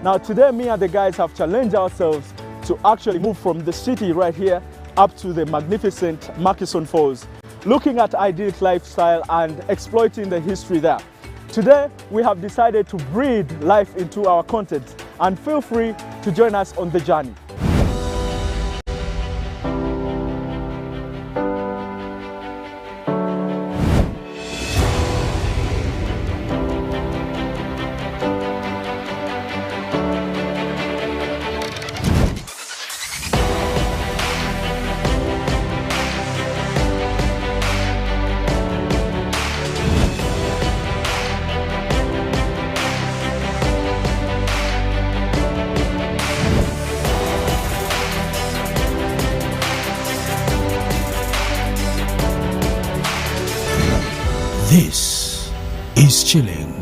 Now today me and the guys have challenged ourselves to actually move from the city right here up to the magnificent Murchison Falls, looking at idyllic lifestyle and exploiting the history there. Today we have decided to breathe life into our content, and feel free to join us on the journey. This is Chilling.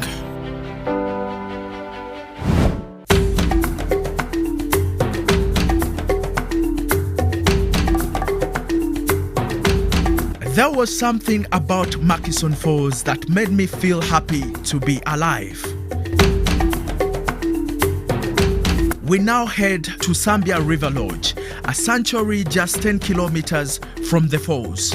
There was something about Murchison Falls that made me feel happy to be alive. We now head to Sambiya River Lodge, a sanctuary just 10 kilometers from the falls.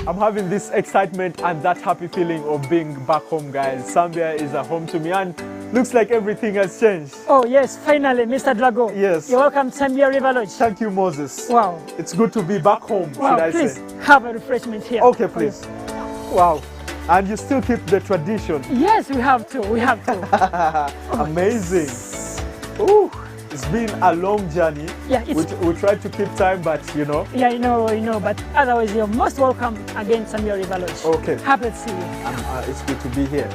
I'm having this excitement and that happy feeling of being back home, guys. Sambiya is a home to me and looks like everything has changed. Oh yes, finally, Mr. Drago. Yes. You're welcome to Sambiya River Lodge. Thank you, Moses. Wow. It's good to be back home, Wow, should I please say. have a refreshment here. Okay, please. Wow. And you still keep the tradition. Yes, we have to. We have to. Amazing. Ooh, it's been a long journey. Yeah, we tried to keep time, but you know. Yeah, you know. But otherwise, you're most welcome again, Sambiya River Lodge. Okay. Happy to see you. It's good to be here.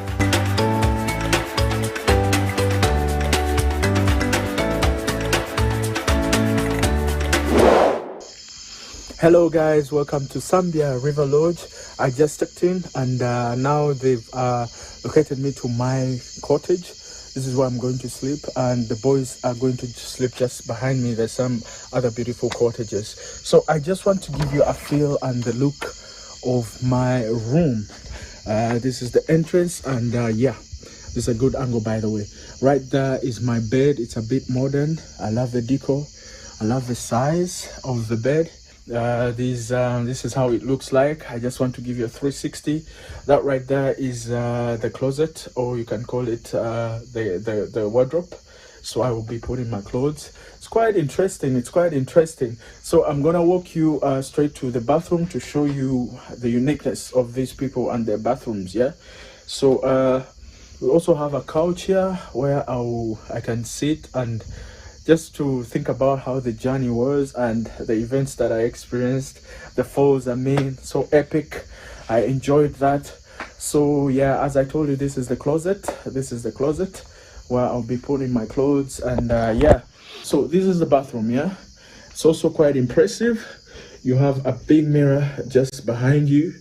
Hello guys, welcome to Sambiya River Lodge. I just checked in and now they've located me to my cottage. This is where I'm going to sleep, and the boys are going to sleep just behind me. There's some other beautiful cottages. So I just want to give you a feel and the look of my room. This is the entrance, and yeah, this is a good angle, by the way. Right there is my bed. It's a bit modern. I love the decor. I love the size of the bed. This is how it looks like. I just want to give you a 360. That right there is the closet, or you can call it the wardrobe. So I will be putting my clothes. It's quite interesting. So I'm gonna walk you straight to the bathroom to show you the uniqueness of these people and their bathrooms. Yeah. So we also have a couch here where I can sit and just to think about how the journey was and the events that I experienced. The falls, I mean, so epic. I enjoyed that. So yeah, as I told you, this is the closet. This is the closet where I'll be putting my clothes, and yeah. So this is the bathroom, yeah. It's also quite impressive. You have a big mirror just behind you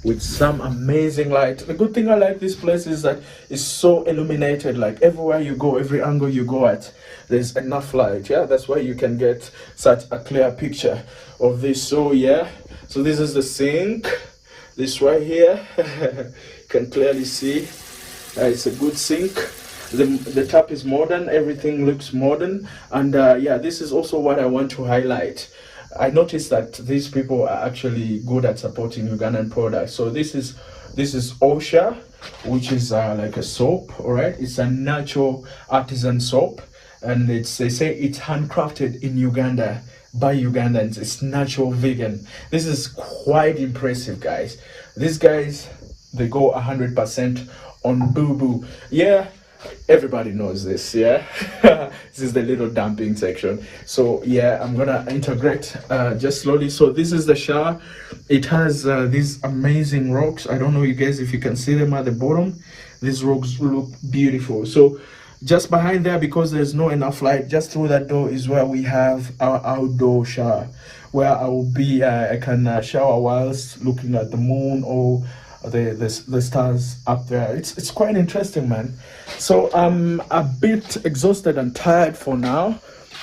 with some amazing light. The good thing I like this place is that it's so illuminated. Like everywhere you go, every angle you go at, there's enough light. Yeah, that's why you can get such a clear picture of this. So yeah, so this is the sink. This right here, you can clearly see it's a good sink. The tap is modern. Everything looks modern, and yeah, this is also what I want to highlight. I noticed that these people are actually good at supporting Ugandan products. So this is Osha, which is like a soap. All right, it's a natural artisan soap, and they say it's handcrafted in Uganda by Ugandans. It's natural, vegan. This is quite impressive, guys. These guys, they go 100% on boo-boo. Yeah. Everybody knows this, yeah. This is the little dumping section. So yeah, I'm gonna integrate just slowly. So this is the shower. It has these amazing rocks. I don't know, you guys, if you can see them at the bottom. These rocks look beautiful. So just behind there, because there's no enough light, just through that door is where we have our outdoor shower, where I will be I can shower whilst looking at the moon or the stars up there. It's quite interesting, man. So I'm a bit exhausted and tired for now,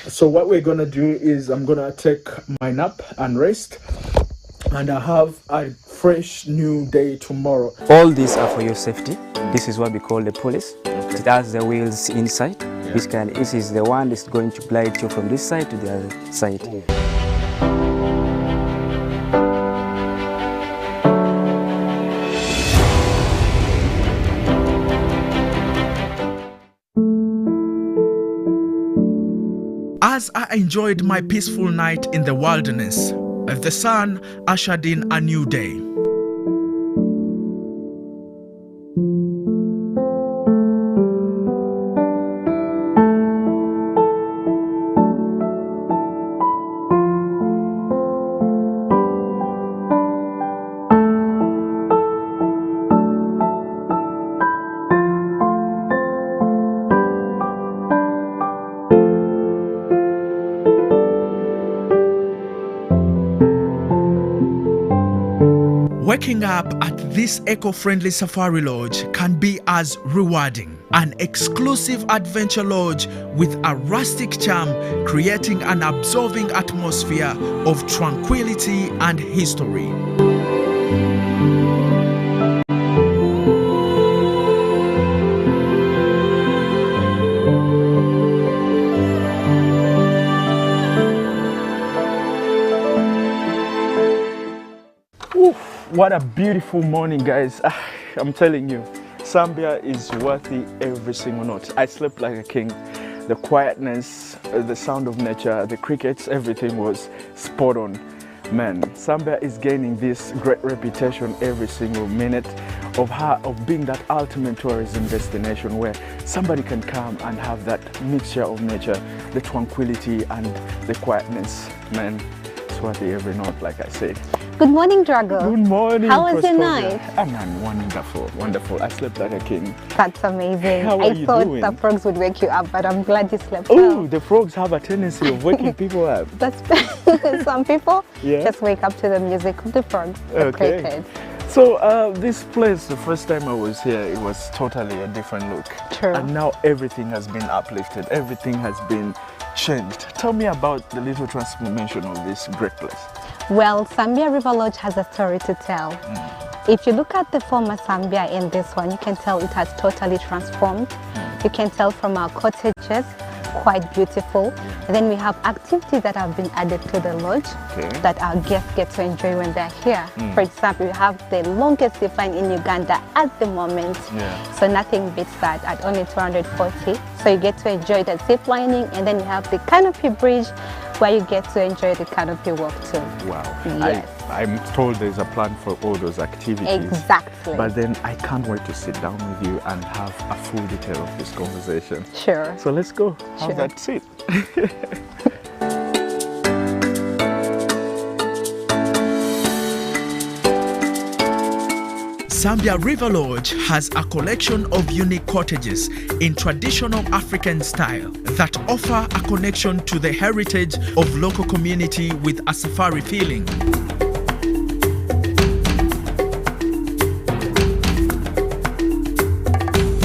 So what we're gonna do is I'm gonna take my nap and rest, and I have a fresh new day tomorrow. All these are for your safety. This is what we call the police. It has the wheels inside. This is the one that's going to glide you from this side to the other side. As I enjoyed my peaceful night in the wilderness, the sun ushered in a new day. Waking up at this eco-friendly safari lodge can be as rewarding. An exclusive adventure lodge with a rustic charm, creating an absorbing atmosphere of tranquility and history. What a beautiful morning, guys. I'm telling you, Sambiya is worthy every single note. I slept like a king. The quietness, the sound of nature, the crickets, everything was spot on. Man, Sambiya is gaining this great reputation every single minute of being that ultimate tourism destination where somebody can come and have that mixture of nature, the tranquility and the quietness. Man, it's worthy every note, like I said. Good morning, Drago. Good morning. How was your night? Man, wonderful, wonderful. I slept like a king. That's amazing. How are I you thought doing? the frogs would wake you up, but I'm glad you slept Oh, well. the frogs have a tendency of waking people up. That's some people Yeah. just wake up to the music of the frogs, the crickets. So this place, the first time I was here, it was totally a different look. True. And now everything has been uplifted. Everything has been changed. Tell me about the little transformation of this great place. Well, Sambiya River Lodge has a story to tell. If you look at the former Sambiya and this one, you can tell it has totally transformed. You can tell from our cottages, quite beautiful. And then we have activities that have been added to the lodge that our guests get to enjoy when they're here. For example, we have the longest zipline in Uganda at the moment. So nothing beats that at only 240. So you get to enjoy the ziplining, and then you have the canopy bridge where you get to enjoy the canopy walk too. Wow. Yes. I'm told there's a plan for all those activities. Exactly. But then I can't wait to sit down with you and have a full detail of this conversation. Sure. So let's go. Sure. Have that seat. Sambiya River Lodge has a collection of unique cottages in traditional African style that offer a connection to the heritage of local community with a safari feeling.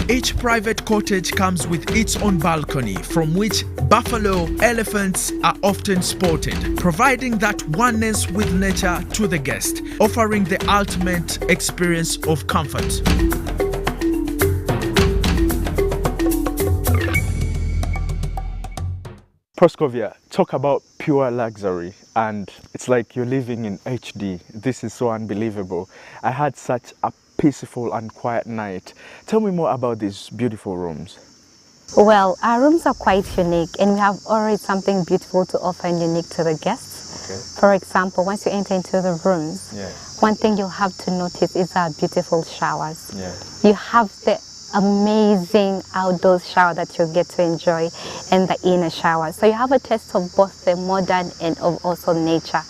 Each private cottage comes with its own balcony from which buffalo, elephants are often spotted, providing that oneness with nature to the guest, offering the ultimate experience of comfort. Proskovia, talk about pure luxury, and it's like you're living in HD. This is so unbelievable. I had such a peaceful and quiet night. Tell me more about these beautiful rooms. Well, our rooms are quite unique, and we have already something beautiful to offer and unique to the guests. For example, once you enter into the rooms, one thing you'll have to notice is our beautiful showers. You have the amazing outdoor shower that you'll get to enjoy and the inner shower. So you have a taste of both the modern and of also nature.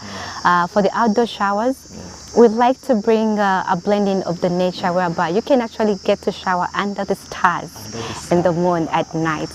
For the outdoor showers, we'd like to bring a blending of the nature whereby you can actually get to shower under the stars and the moon at night.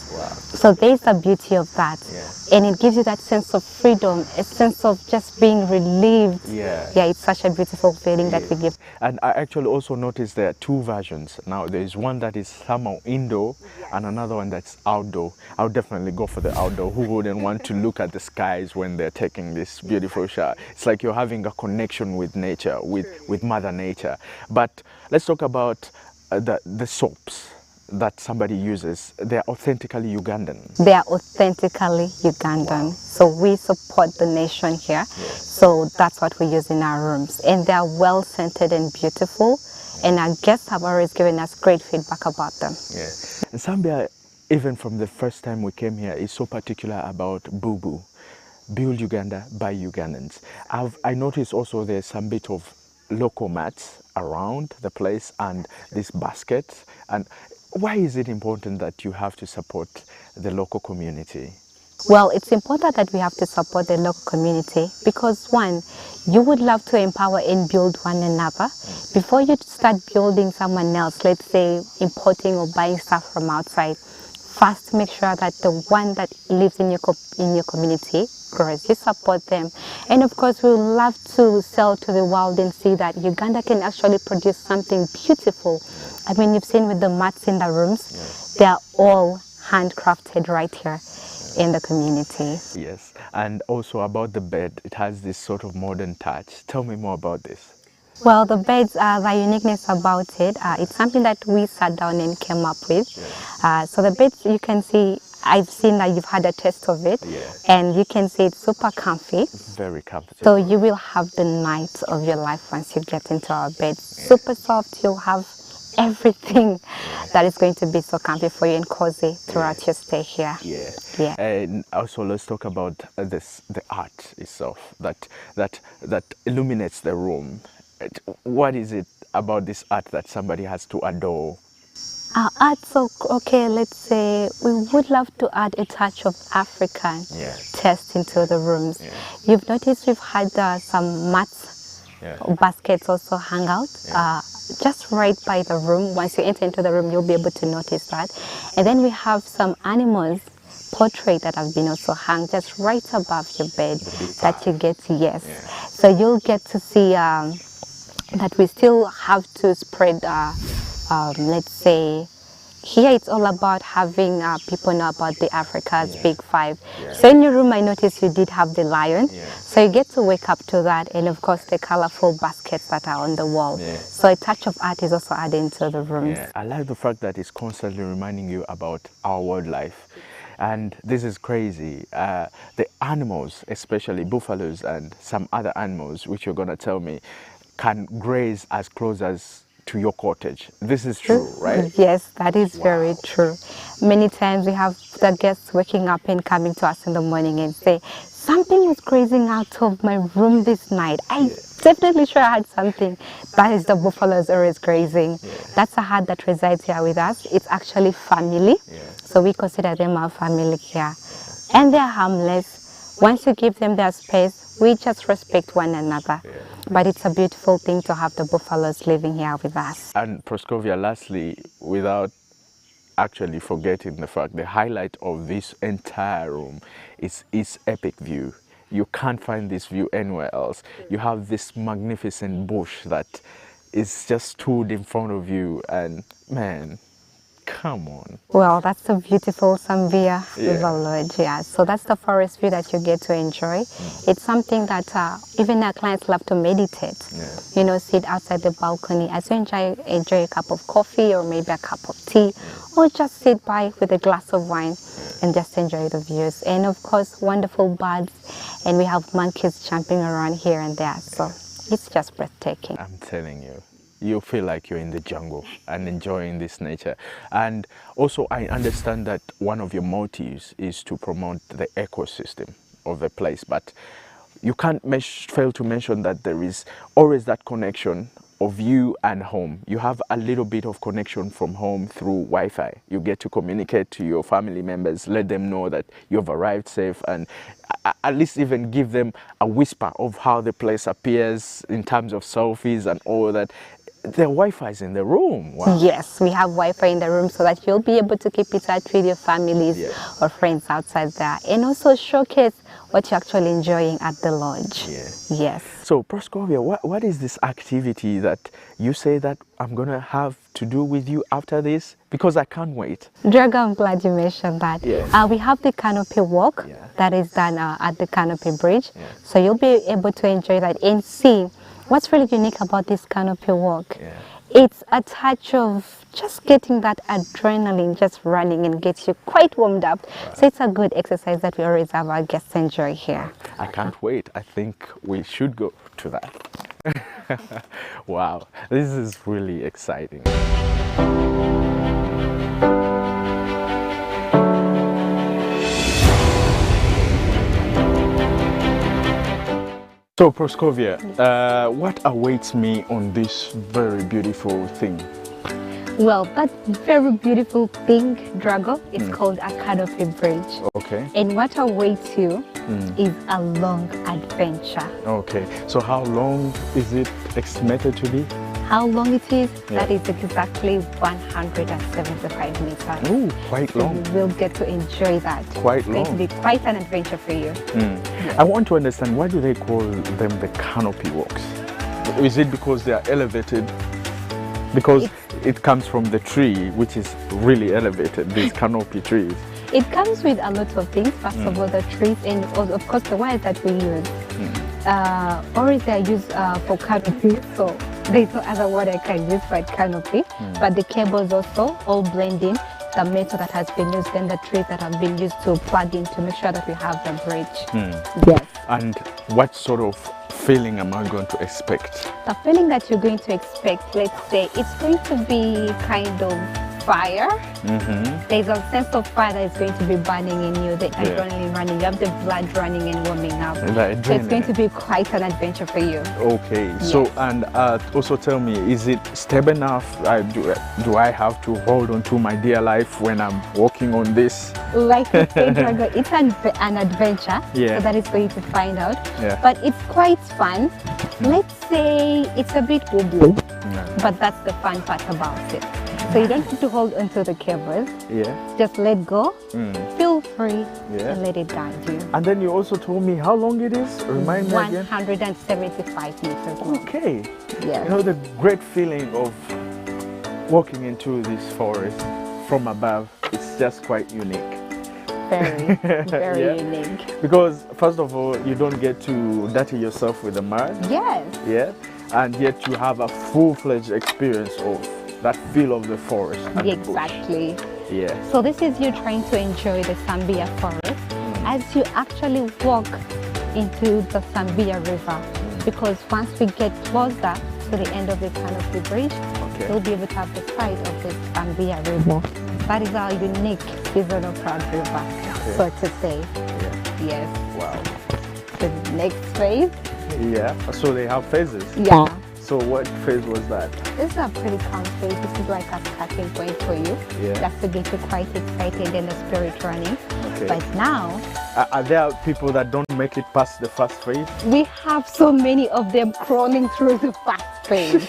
So there's the beauty of that. Yeah. And it gives you that sense of freedom, a sense of just being relieved. Yeah. Yeah, it's such a beautiful feeling that we give. And I actually also noticed there are two versions. Now there is one that is somehow indoor and another one that's outdoor. I would definitely go for the outdoor. Who wouldn't want to look at the skies when they're taking this beautiful shower? It's like you're having a connection with nature, with Mother Nature. But let's talk about the soaps that somebody uses. They're authentically Ugandan. They are authentically Ugandan. So we support the nation here. So that's what we use in our rooms. And they are well scented and beautiful. And our guests have always given us great feedback about them. Yeah. And Sambiya, even from the first time we came here, is so particular about Boo. Build Uganda by Ugandans. I noticed also there's some bit of local mats around the place and these baskets. And why is it important that you have to support the local community? Well, it's important that we have to support the local community because one, you would love to empower and build one another. Before you start building someone else, let's say importing or buying stuff from outside, first make sure that the one that lives in your community grows. You support them. And of course, we would love to sell to the world and see that Uganda can actually produce something beautiful. I mean, you've seen with the mats in the rooms, they are all handcrafted right here in the community. Yes, and also about the bed, it has this sort of modern touch. Tell me more about this. Well, the beds, the uniqueness about it, it's something that we sat down and came up with. So the beds, you can see, I've seen that you've had a taste of it, and you can see it's super comfy. Very comfortable. So you will have the night of your life once you get into our bed. Super soft, you'll have everything that is going to be so comfy for you and cozy throughout your stay here. Yeah. And also let's talk about the art itself that illuminates the room. What is it about this art that somebody has to adore? Our art, so okay, let's say we would love to add a touch of African taste into the rooms. You've noticed we've had some mats, baskets also hang out just right by the room. Once you enter into the room, you'll be able to notice that. And then we have some animals portrait that have been also hung just right above your bed that you get to, So you'll get to see that we still have to spread, let's say, here it's all about having people know about the Africa's Big Five. So in your room, I noticed you did have the lion. So you get to wake up to that, and of course the colorful baskets that are on the wall. So a touch of art is also added into the rooms. I like the fact that it's constantly reminding you about our wildlife. And this is crazy. The animals, especially buffaloes and some other animals, which you're going to tell me, can graze as close as to your cottage. This is true, right? Yes, that is very true. Many times we have the guests waking up and coming to us in the morning and say, something was grazing out of my room this night. I definitely sure I had something. That is the buffaloes always grazing. That's a herd that resides here with us. It's actually family. So we consider them our family here. And they're harmless. Once you give them their space, we just respect one another. But it's a beautiful thing to have the buffaloes living here with us. And Proskovia, lastly, without actually forgetting the fact, the highlight of this entire room is its epic view. You can't find this view anywhere else. You have this magnificent bush that is just stood in front of you, and man, come on. Well, that's the beautiful Sambiya River Lodge, So that's the forest view that you get to enjoy. It's something that even our clients love to meditate. You know, sit outside the balcony as you enjoy a cup of coffee or maybe a cup of tea, or just sit by with a glass of wine and just enjoy the views. And of course, wonderful birds, and we have monkeys jumping around here and there. So it's just breathtaking. I'm telling you. You feel like you're in the jungle and enjoying this nature. And also I understand that one of your motives is to promote the ecosystem of the place, but you can't fail to mention that there is always that connection of you and home. You have a little bit of connection from home through Wi-Fi. You get to communicate to your family members, let them know that you've arrived safe, and at least even give them a whisper of how the place appears in terms of selfies and all that. the Wi-Fi is in the room. Wow. Yes, we have Wi-Fi in the room so that you'll be able to keep in touch with your families Yes. or friends outside there, and also showcase what you're actually enjoying at the lodge. Yeah. Yes. So, Proskovia, what is this activity that you say that I'm going to have to do with you after this? Because I can't wait. Drago, I'm glad you mentioned that. Yeah. We have the canopy walk Yeah. that is done at the canopy bridge. Yeah. So you'll be able to enjoy that and see what's really unique about this canopy walk. Yeah. It's a touch of just getting that adrenaline just running and gets you quite warmed up. So it's a good exercise that we always have our guests enjoy here. I can't wait. I think we should go to that. Wow, this is really exciting. So, Proskovia, what awaits me on this very beautiful thing? Well, that very beautiful thing, Drago, is called a canopy bridge. Okay. And what awaits you is a long adventure. Okay. So, how long is it estimated to be? How long it is? Yeah. That is exactly 175 meters. Ooh, quite So long. you will get to enjoy that. Quite It's going to long. be quite an adventure for you. I want to understand, why do they call them the canopy walks? Is it because they are elevated? Because it comes from the tree, which is really elevated, these canopy trees. It comes with a lot of things. First of all, the trees and of course the wires that we use. Always they are used for canopy, so there's no other word I can use for canopy. But the cables also all blend in. The metal that has been used and the trees that have been used to plug in to make sure that we have the bridge. Yes. And what sort of feeling am I going to expect? The feeling that you're going to expect, let's say, it's going to be kind of fire. There's a sense of fire that is going to be burning in you, the adrenaline running, you have the blood running and warming up. The So it's going to adrenaline. be quite an adventure for you. Okay, so Yes. and also tell me, is it stable enough? Do I have to hold on to my dear life when I'm walking on this? Like you said, Drago, it's an adventure, Yeah. so that is going to find out. Yeah. But it's quite fun. Let's say it's a bit wobbly, but that's the fun part about it. So you don't have to hold onto the cables. Yeah. Just let go, feel free, Yeah. and let it guide you. And then you also told me how long it is. Remind me again. 175 meters long. Okay. Yes. You know, the great feeling of walking into this forest from above, it's just quite unique. Very, very Yeah. unique. Because first of all, you don't get to dirty yourself with the mud. Yes. Yeah. And yet you have a full-fledged experience of that feel of the forest and the bush. Exactly. Yeah. So this is you trying to enjoy the Sambiya forest as you actually walk into the Sambiya river, because once we get closer to the end of the canopy bridge, Okay. we'll be able to have the sight of the Sambiya river. That is our unique seasonal proud river, so to say. Yeah. Yes. Wow. The next phase. Yeah. So they have phases. Yeah. So what phase was that? This is a pretty calm phase. This is like a starting point for you. Yeah. Just to get you quite excited and the spirit running. Okay. But now, Are there people that don't make it past the first phase? we have so many of them crawling through the fast phase.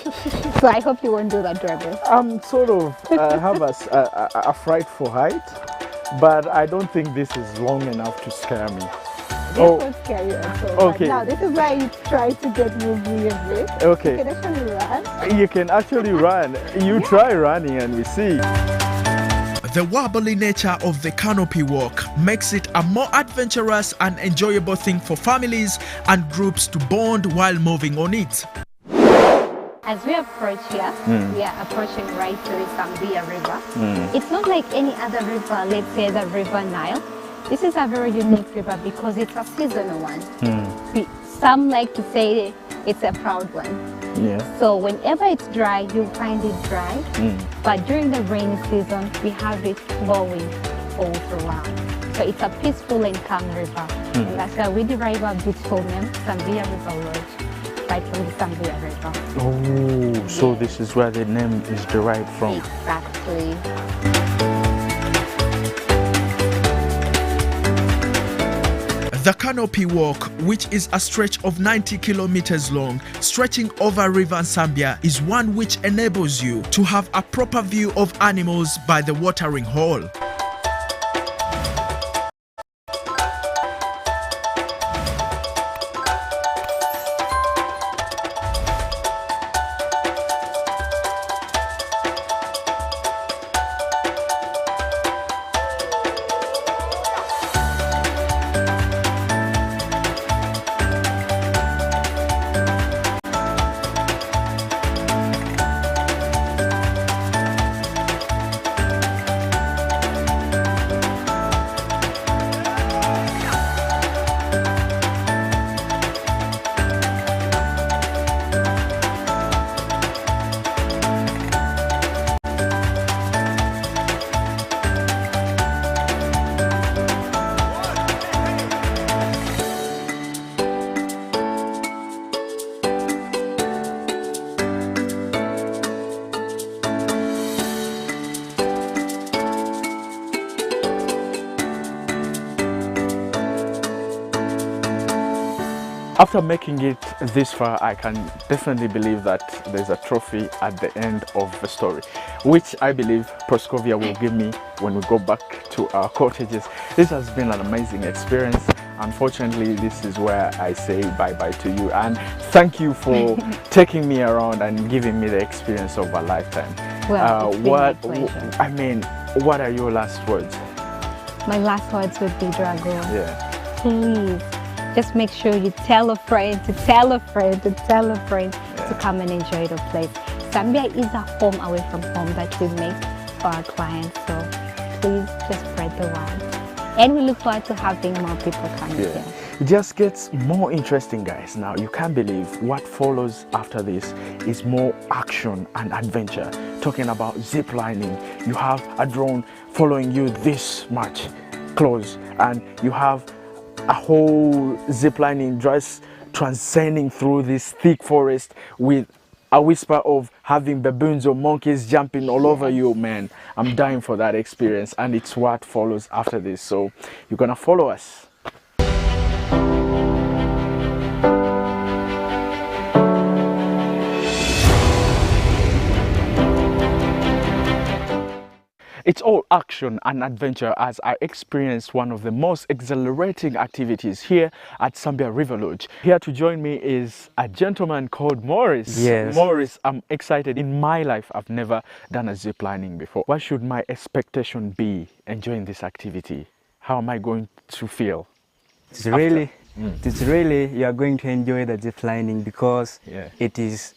So I hope you won't do that, Drago. I'm sort of have a fright for height, but I don't think this is long enough to scare me. This won't scare you at all. Okay. But now, this is why you try to get moving a bit. Okay. You can actually run. You can actually run. You try running and we see. The wobbly nature of the canopy walk makes it a more adventurous and enjoyable thing for families and groups to bond while moving on it. As we approach here, we are approaching right to the Sambiya River. It's not like any other river, let's say the River Nile. This is a very unique river because it's a seasonal one. Some like to say it's a proud one. Yeah. So whenever it's dry, you'll find it dry. But during the rainy season, we have it flowing all throughout. So it's a peaceful and calm river. And that's why we derive our beautiful name, Sambiya River Lodge, right from the Sambiya River. Oh, so this is where the name is derived from. Exactly. The canopy walk, which is a stretch of 90 kilometers long, stretching over River Sambiya, is one which enables you to have a proper view of animals by the watering hole. After making it this far, I can definitely believe that there's a trophy at the end of the story, which I believe Proskovia will give me when we go back to our cottages. This has been an amazing experience. Unfortunately, this is where I say bye-bye to you, and thank you for taking me around and giving me the experience of a lifetime. Well, I mean, what are your last words? My last words would be, Drago, Yeah. please just make sure you tell a friend to tell a friend to tell a friend to come and enjoy the place. Sambiya is a home away from home that we make for our clients, so please just spread the word. And we look forward to having more people come here. It just gets more interesting, guys. Now, you can't believe what follows after this is more action and adventure. Talking about zip lining, you have a drone following you this much close, and you have a whole zip lining just transcending through this thick forest with a whisper of having baboons or monkeys jumping all over you. Man, I'm dying for that experience, and it's what follows after this. So you're gonna follow us. It's all action and adventure as I experienced one of the most exhilarating activities here at Sambiya River Lodge. Here to join me is a gentleman called Morris. Yes. Morris, I'm excited. In my life, I've never done a zip lining before. What should my expectation be enjoying this activity? How am I going to feel? It's really, you are going to enjoy the zip lining because it is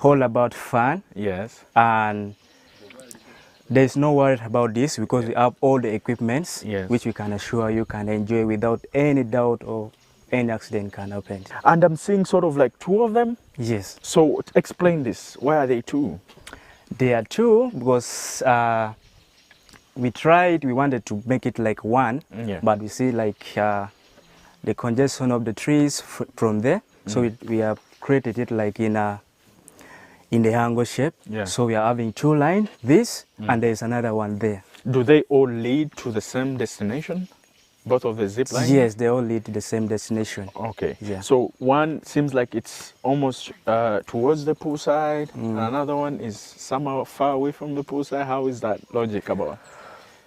all about fun. Yes. And there's no worry about this because we have all the equipments which we can assure you can enjoy without any doubt or any accident can happen. And I'm seeing sort of like two of them? Yes. So explain this. Why are they two? They are two because we wanted to make it like one, but we see like the congestion of the trees from there. So we have created it like in the angle shape. So we are having two lines, this and there's another one there. Do they all lead to the same destination? Both of the zip lines? Yes, they all lead to the same destination. Okay. Yeah. So one seems like it's almost towards the poolside, and another one is somehow far away from the poolside. How is that logic about?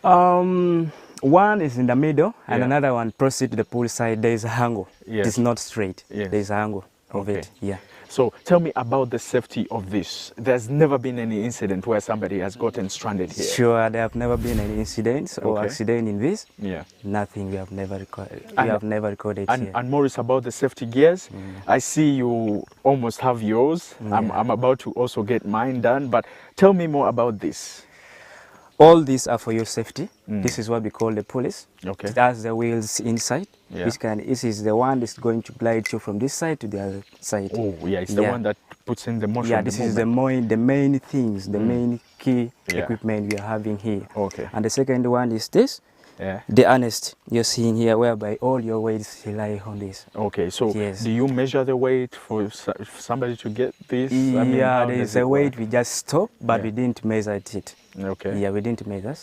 One is in the middle and another one proceeds to the poolside. There is a angle. It is not straight. There is an angle of it. Yeah. So tell me about the safety of this. There's never been any incident where somebody has gotten stranded here? Sure, there have never been any incidents or accident in this. Yeah. Nothing we have never recorded. Here. And Morris, about the safety gears, I see you almost have yours. I'm about to also get mine done, but tell me more about this. All these are for your safety. This is what we call the police. Okay. It has the wheels inside. This is the one that's going to glide you from this side to the other side. Oh, yeah, it's the one that puts in the motion. Yeah, this is the main things, the main key equipment we are having here. Okay. And the second one is this. The harness you're seeing here, whereby all your weights rely on this. Okay, so do you measure the weight for somebody to get this? Yeah, there is a weight we just stopped, but we didn't measure it. Okay. Yeah, we didn't measure.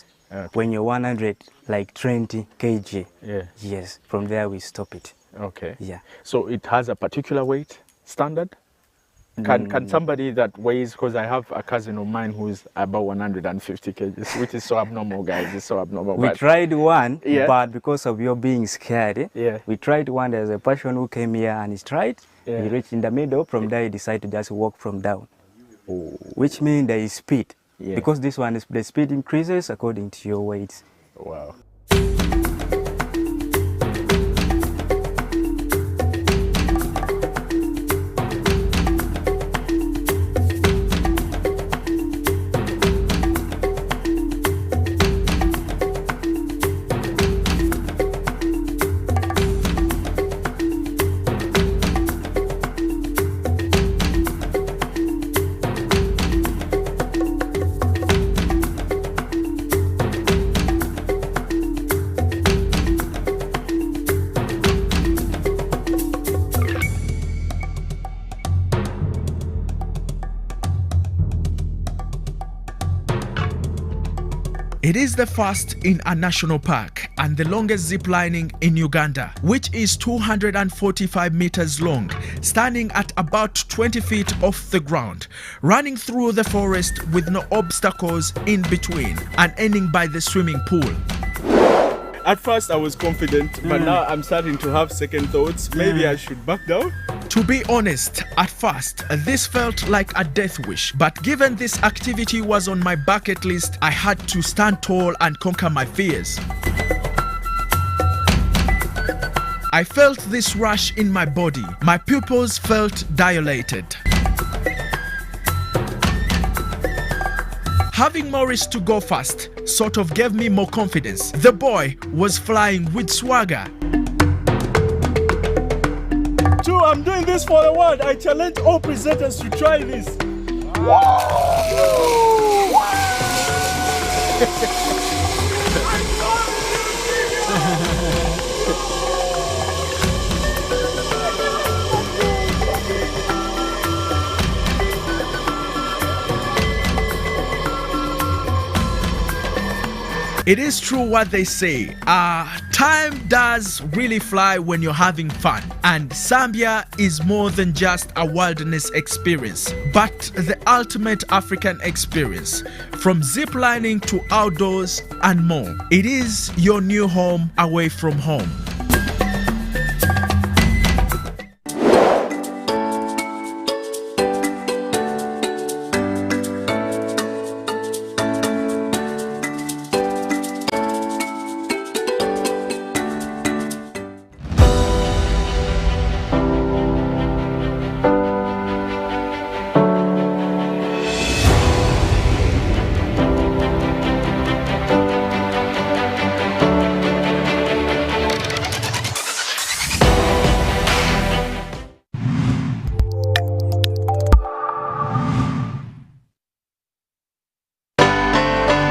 When you're 120 kg, Yeah. yes, from there we stop it. Okay. Yeah. So it has a particular weight standard? Can somebody that weighs, because I have a cousin of mine who's about 150 kgs, which is so abnormal, guys. It's so abnormal. We tried one, Yeah. but because of your being scared, Yeah. we tried one. There's a person who came here and he tried. Yeah. He reached in the middle. From there, he decided to just walk from down, Oh. which means there is speed. Yeah. Because this one is the speed increases according to your weight. Wow. It is the first in a national park and the longest zip lining in Uganda, which is 245 meters long, standing at about 20 feet off the ground, running through the forest with no obstacles in between, and ending by the swimming pool. At first I was confident, but now I'm starting to have second thoughts. Maybe I should back down. To be honest, at first, this felt like a death wish, but given this activity was on my bucket list, I had to stand tall and conquer my fears. I felt this rush in my body. My pupils felt dilated. Having Maurice to go fast sort of gave me more confidence. The boy was flying with swagger. Two, I'm doing this for the world. I challenge all presenters to try this. It is true what they say, time does really fly when you're having fun, and Sambiya is more than just a wilderness experience, but the ultimate African experience. From ziplining to outdoors and more, it is your new home away from home.